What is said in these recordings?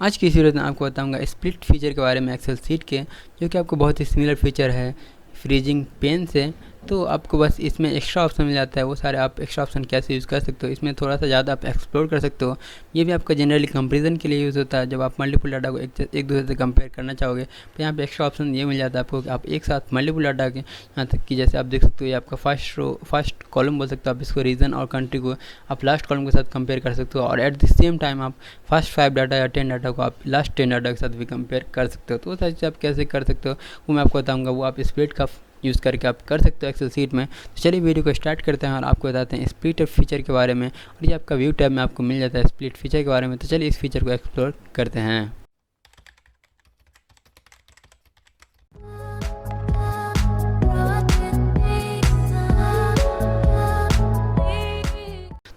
आज की इस वीडियो में आपको बताऊंगा स्प्लिट फीचर के बारे में एक्सेल सीट के, जो कि आपको बहुत ही सिमिलर फीचर है फ्रीजिंग पेन से। तो आपको बस इसमें एक्स्ट्रा ऑप्शन मिल जाता है, वो सारे आप एक्स्ट्रा ऑप्शन कैसे यूज़ कर सकते हो, इसमें थोड़ा सा ज़्यादा आप एक्सप्लोर कर सकते हो। ये भी आपका जनरली कंपैरिजन के लिए यूज़ होता है, जब आप मल्टीपल डाटा को एक दूसरे से कंपेयर करना चाहोगे तो यहाँ पे एक्स्ट्रा ऑप्शन ये मिल जाता है आपको कि आप एक साथ मल्टीपल डाटा के, यहाँ तक कि जैसे आप देख सकते हो ये आपका फर्स्ट कॉलम बोल सकते हो आप इसको, रीजन और कंट्री को आप लास्ट कॉलम के साथ कंपेयर कर सकते हो, और एट द सेम टाइम आप फर्स्ट 5 डाटा या 10 डाटा को आप लास्ट 10 डाटा के साथ भी कंपेयर कर सकते हो। तो वो सारी चीज़ आप कैसे कर सकते हो वो मैं आपको बताऊंगा, वो आप स्प्लिट का यूज़ करके आप कर सकते हो एक्सेल सीट में। तो चलिए वीडियो को स्टार्ट करते हैं और आपको बताते हैं स्प्लिट फीचर के बारे में, और ये आपका व्यू टैब में आपको मिल जाता है स्प्लिट फीचर के बारे में। तो चलिए इस फीचर को एक्सप्लोर करते हैं।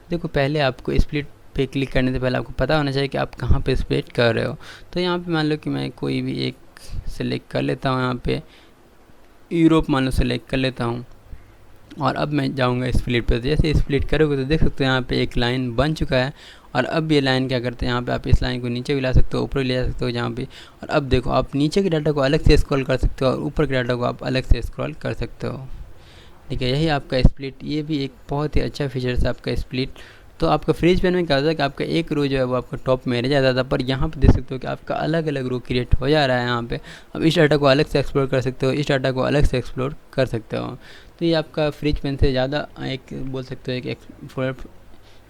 देखो, पहले आपको स्प्लिट पे क्लिक करने से पहले आपको पता होना चाहिए कि आप कहाँ पे स्प्लिट कर रहे हो। तो यहाँ पे मान लो कि मैं कोई भी एक सेलेक्ट कर लेता हूँ, यहाँ पे यूरोप मान लो सेलेक्ट कर लेता हूँ, और अब मैं जाऊँगा स्प्लिट पे। तो जैसे स्प्लिट करोगे तो देख सकते हो यहाँ पे एक लाइन बन चुका है, और अब ये लाइन क्या करते हैं, यहाँ पे आप इस लाइन को नीचे भी ला सकते हो, ऊपर भी ले जा सकते हो जहाँ पे। और अब देखो, आप नीचे के डाटा को अलग से स्क्रॉल कर सकते हो और ऊपर के डाटा को आप अलग से स्क्रॉल कर सकते हो। ठीक है, यही आपका स्प्लिट, ये भी एक बहुत ही अच्छा फीचर है आपका स्प्लिट। तो आपका फ्रीज पेन में क्या होता है कि आपका एक रो जो है वो आपका टॉप में रह जाता था, पर यहाँ पे देख सकते हो कि आपका अलग अलग रो क्रिएट हो जा रहा है यहाँ पे। अब इस डाटा को अलग से एक्सप्लोर कर सकते हो, इस डाटा को अलग से एक्सप्लोर कर सकते हो। तो ये आपका फ्रीज पेन से ज़्यादा एक बोल सकते हो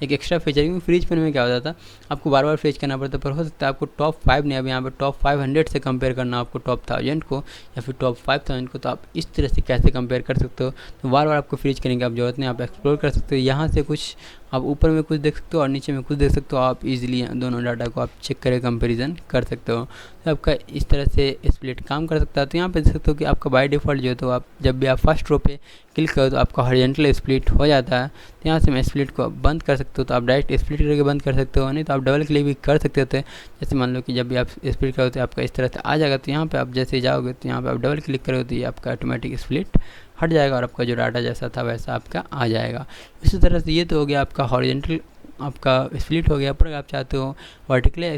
एक एक्स्ट्रा फीचर, क्योंकि फ्रीज पेन में क्या होता था आपको बार बार फ्रीज करना पड़ता, पर हो सकता है आपको टॉप 5 नहीं, अब यहाँ पे टॉप 500 से कंपेयर करना आपको टॉप 1000 को या फिर टॉप 5000 को। तो आप इस तरह से कैसे कंपेयर कर सकते हो, तो बार बार आपको फ्रीज करने की आप जरूरत नहीं, आप एक्सप्लोर कर सकते हो। यहाँ से कुछ आप ऊपर में कुछ देख सकते हो और नीचे में कुछ देख सकते हो, आप इजीली दोनों डाटा को आप चेक करके कंपैरिजन कर सकते हो। तो आपका इस तरह से स्प्लिट काम कर सकता है। तो यहाँ पे देख सकते हो कि आपका बाय डिफ़ॉल्ट जो है, तो आप जब भी आप फर्स्ट रो पे क्लिक करो तो आपका हॉरिजॉन्टल स्प्लिट हो जाता है। तो यहाँ से मैं स्प्लिट को बंद कर सकते हो, तो आप डायरेक्ट स्प्लिट करके बंद कर सकते हो, नहीं तो आप डबल क्लिक भी कर सकते थे। जैसे मान लो कि जब भी आप स्प्लिट करो तो आपका इस तरह से आ जाएगा, तो यहाँ पे आप जैसे जाओगे तो यहाँ पे आप डबल क्लिक करोगे तो ये आपका ऑटोमेटिक स्प्लिट हट जाएगा, और आपका जो डाटा जैसा था वैसा आपका आ जाएगा। इसी तरह से ये तो हो गया आपका हॉरिजॉन्टल आपका स्प्लिट हो गया। पर आप चाहते हो वर्टिकली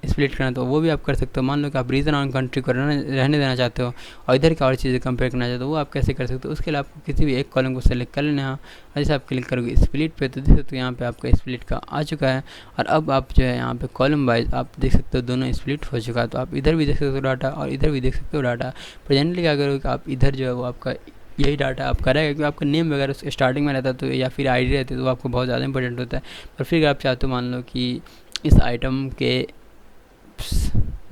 स्प्लिट करना तो वो भी आप कर सकते हो। मान लो कि आप रीजन और कंट्री को रहने देना चाहते हो और इधर की और चीज़ें कंपेयर करना चाहते हो, वो आप कैसे कर सकते हो। उसके लिए आपको किसी भी एक कॉलम को सेलेक्ट कर लेना है, और जैसे आप क्लिक करोगे स्प्लिट पे तो देख सकते हो यहाँ पे आपका स्प्लिट का आ चुका है। और अब आप जो है यहाँ पे कॉलम वाइज आप देख सकते हो दोनों स्प्लिट हो चुका है। तो आप इधर भी देख सकते हो डाटा और इधर भी देख सकते हो डाटा। प्रेजेंटली क्या करोगे कि आप इधर जो है वो आपका यही डाटा आपका रहेगा, क्योंकि आपका नेम वगैरह स्टार्टिंग में रहता है तो, या फिर आईडी रहती है तो आपको बहुत ज़्यादा इंपॉर्टेंट होता है। पर फिर आप चाहते हो मान लो कि इस आइटम के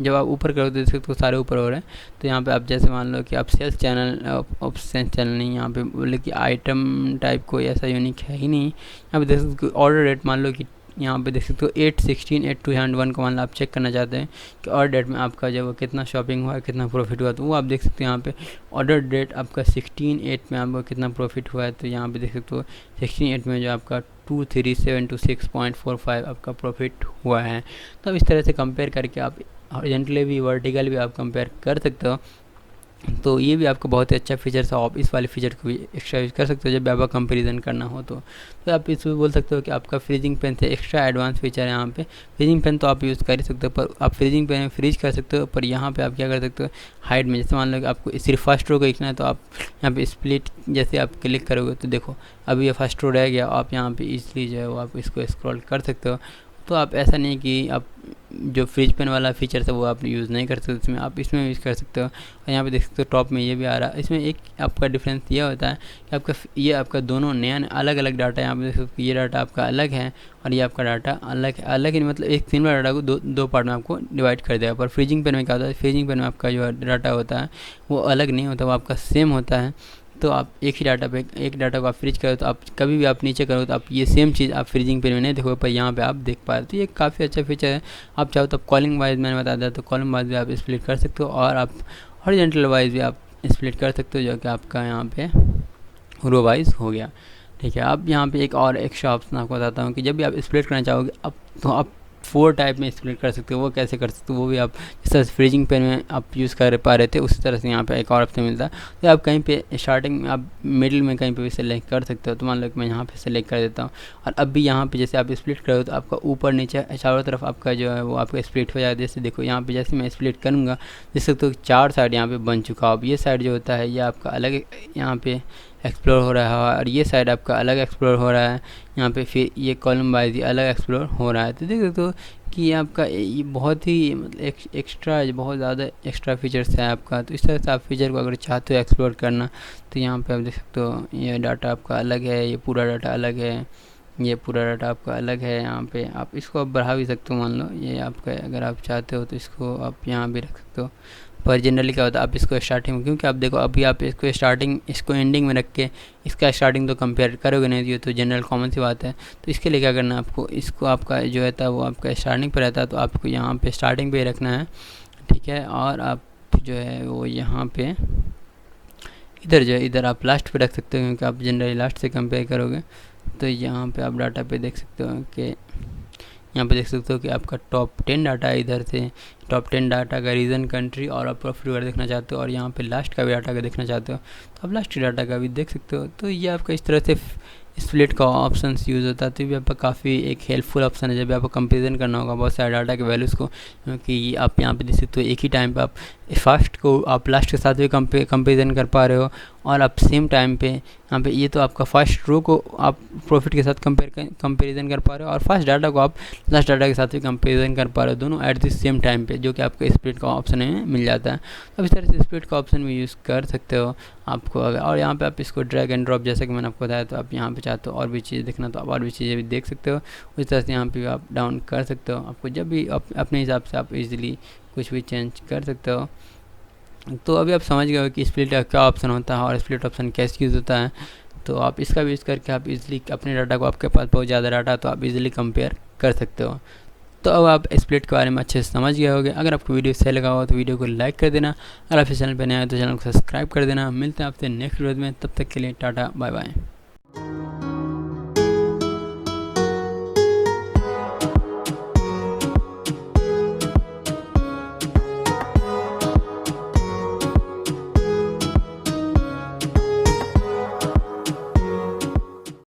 जब आप ऊपर करोगे तो देख सकते हो सारे ऊपर हो रहे हैं। तो यहाँ पे आप जैसे मान लो कि आप सेल्स चैनल सेल्स चैनल नहीं, यहाँ पे बोले कि आइटम टाइप कोई ऐसा यूनिक है ही नहीं। यहाँ पे देख सकते हो ऑर्डर डेट, मान लो कि यहाँ पे देख सकते हो 8/16/8201 को मान लो आप चेक करना चाहते हैं कि ऑर्डर डेट में आपका जब कितना शॉपिंग हुआ है, कितना प्रॉफिट हुआ, तो वो आप देख सकते हो यहाँ पे ऑर्डर डेट आपका 16/8 में आपका कितना प्रॉफिट हुआ है। तो यहाँ पे देख सकते हो 16/8 में जो आपका 2372.645 आपका प्रॉफिट हुआ है। तो अब इस तरह से कंपेयर करके आप हॉरिजॉन्टली भी वर्टिकल भी आप कंपेयर कर सकते हो। तो ये भी आपको बहुत ही अच्छा फीचर है, आप इस वाले फीचर को भी एक्स्ट्रा यूज़ कर सकते हो जब भी आपका कंपैरिजन करना हो। तो आप इसमें बोल सकते हो कि आपका फ्रीजिंग पेन से एक्स्ट्रा एडवांस फीचर है यहाँ पे। फ्रीजिंग पेन तो आप यूज़ कर ही सकते हो, पर आप फ्रीजिंग पेन में फ्रीज कर सकते हो, पर यहाँ पे आप क्या कर सकते हो हाइड में, जैसे मान लो कि आपको सिर्फ फर्स्ट रो को लिखना है तो आप यहाँ पे स्प्लिट जैसे आप क्लिक करोगे तो देखो अभी ये फर्स्ट रो रह गया, आप यहाँ पे ईजिली जो है वो आप इसको स्क्रॉल कर सकते हो। तो आप ऐसा नहीं कि आप जो फ्रीज पेन वाला फीचर है वो आप यूज़ नहीं कर सकते, इसमें आप इसमें यूज़ कर सकते हो। और यहाँ पे देख सकते हो टॉप में ये भी आ रहा है। इसमें एक आपका डिफरेंस ये होता है कि आपका ये आपका दोनों नया अलग अलग डाटा, यहाँ पे देख सकते हो ये डाटा आपका अलग है और ये आपका डाटा अलग है। अलग ही मतलब एक सिमिलर डाटा को दो पार्ट में आपको डिवाइड कर देगा। पर फ्रीजिंग पेन में क्या होता है, फ्रीजिंग पेन में आपका जो डाटा होता है वो अलग नहीं होता, वो आपका सेम होता है। तो आप एक ही डाटा पे एक डाटा को आप फ्रीज करो तो आप कभी भी आप नीचे करो तो आप ये सेम चीज़ आप फ्रीजिंग पेन में नहीं देखोगे, पर यहाँ पे आप देख पा रहे हो। तो ये काफ़ी अच्छा फीचर है। आप चाहो तो कॉलिंग वाइज मैंने बता दिया, तो कॉलम वाइज भी आप स्प्लिट कर सकते हो, और आप हॉरिजॉन्टल वाइज भी आप स्प्लिट कर सकते हो, जो कि आपका यहाँ पे रो वाइज हो गया। ठीक है, अब यहाँ पे एक और एक्स्ट्रा ऑप्शन आपको बताता हूँ कि जब भी आप स्प्लिट करना चाहोगे अब तो आप 4 टाइप में स्प्लिट कर सकते हो। वो कैसे कर सकते हो वो भी आप जिस तरह से फ्रीजिंग पेन में आप यूज़ कर पा रहे थे उसी तरह से यहाँ पे एक और ऑप्शन मिलता है। तो आप कहीं पे स्टार्टिंग में आप मिडिल में कहीं पे भी सेलेक्ट कर सकते हो। तो मान लो कि मैं यहाँ पे सेलेक्ट कर देता हूँ और अब भी यहाँ पे जैसे आप स्प्लिट करो तो आपका ऊपर नीचे चारों तरफ आपका जो है वो आपका स्प्लिट हो जाएगा। जैसे देखो यहाँ पे जैसे मैं स्प्लिट करूँगा देख सकते हो 4 साइड यहाँ पे बन चुका है। अब ये साइड जो होता है ये आपका अलग यहाँ पे एक्सप्लोर हो रहा है और ये साइड आपका अलग एक्सप्लोर हो रहा है यहाँ पे, फिर ये कॉलम वाइज अलग एक्सप्लोर हो रहा है। तो देख सकते हो कि आपका ये बहुत ही मतलब एक्स्ट्रा बहुत ज़्यादा एक्स्ट्रा फीचर्स है आपका। तो इस तरह से आप फीचर को अगर चाहते हो एक्सप्लोर करना तो यहाँ पे आप देख सकते हो ये डाटा आपका अलग है, ये पूरा डाटा अलग है, ये पूरा डाटा आपका अलग है। यहाँ पे आप इसको आप बढ़ा भी सकते हो, मान लो ये आपका अगर आप चाहते हो तो इसको आप यहाँ भी रख सकते हो। पर जनरली क्या होता है आप इसको स्टार्टिंग में, क्योंकि आप देखो अभी आप इसको स्टार्टिंग इसको एंडिंग में रख के इसका स्टार्टिंग तो कंपेयर करोगे नहीं, ये तो जनरल कॉमन सी बात है। तो इसके लिए क्या करना है आपको, इसको आपका जो रहता है वो आपका स्टार्टिंग पर रहता है तो आपको यहाँ पे स्टार्टिंग पे रखना है, ठीक है। और आप जो है वो यहाँ पे इधर जो है इधर आप लास्ट पे रख सकते हो, क्योंकि आप जनरली लास्ट से कंपेयर करोगे। तो यहाँ पे आप डाटा पे देख सकते हो कि यहाँ पे देख सकते हो कि आपका टॉप 10 डाटा है, इधर से टॉप 10 डाटा का रीजन, कंट्री और आप प्रॉफिट वगैरह देखना चाहते हो और यहाँ पे लास्ट का भी डाटा का देखना चाहते हो तो आप लास्ट डाटा का भी देख सकते हो। तो ये आपका इस तरह से स्प्लिट का ऑप्शन यूज़ होता है। तो ये आपका काफ़ी एक हेल्पफुल ऑप्शन है जब आपको कंपेरिजन करना होगा बहुत सारे डाटा के वैल्यूज़ को, क्योंकि आप यहाँ पे देख सकते हो एक ही टाइम पे आप फर्स्ट को आप लास्ट के साथ भी कंपेरिजन कर पा रहे हो और आप सेम टाइम पे यहाँ पे ये तो आपका फर्स्ट रो को आप प्रॉफिट के साथ कंपेरिजन कर पा रहे हो और फर्स्ट डाटा को आप लास्ट डाटा के साथ भी कंपेरिजन कर पा रहे हो, दोनों एट द सेम टाइम पे, जो कि आपको स्प्लिट का ऑप्शन में मिल जाता है। अब इस तरह से स्प्लिट का ऑप्शन भी यूज़ कर सकते हो आपको अगर, और यहाँ पे आप इसको ड्रैग एंड ड्रॉप जैसे कि मैंने आपको बताया, तो आप यहाँ पे चाहते हो और भी चीज़ देखना तो आप और भी चीज़ें भी देख सकते हो। उस तरह से यहाँ पे आप डाउन कर सकते हो, आपको जब भी अपने हिसाब से आप इजीली कुछ भी चेंज कर सकते हो। तो अभी आप समझ गए हो कि स्प्लिट का क्या ऑप्शन होता है और स्प्लिट ऑप्शन कैसे यूज़ होता है। तो आप इसका भी यूज़ करके आप इजीली अपने डाटा को, आपके पास बहुत ज़्यादा डाटा तो आप इजीली कंपेयर कर सकते हो। तो अब आप स्प्लिट के बारे में अच्छे से समझ गए होंगे। अगर आपको वीडियो सही लगा हो तो वीडियो को लाइक कर देना, अगर आप इस चैनल पर नए आए तो चैनल को सब्सक्राइब कर देना। मिलते हैं आपसे नेक्स्ट वीडियो में, तब तक के लिए टाटा बाय बाय।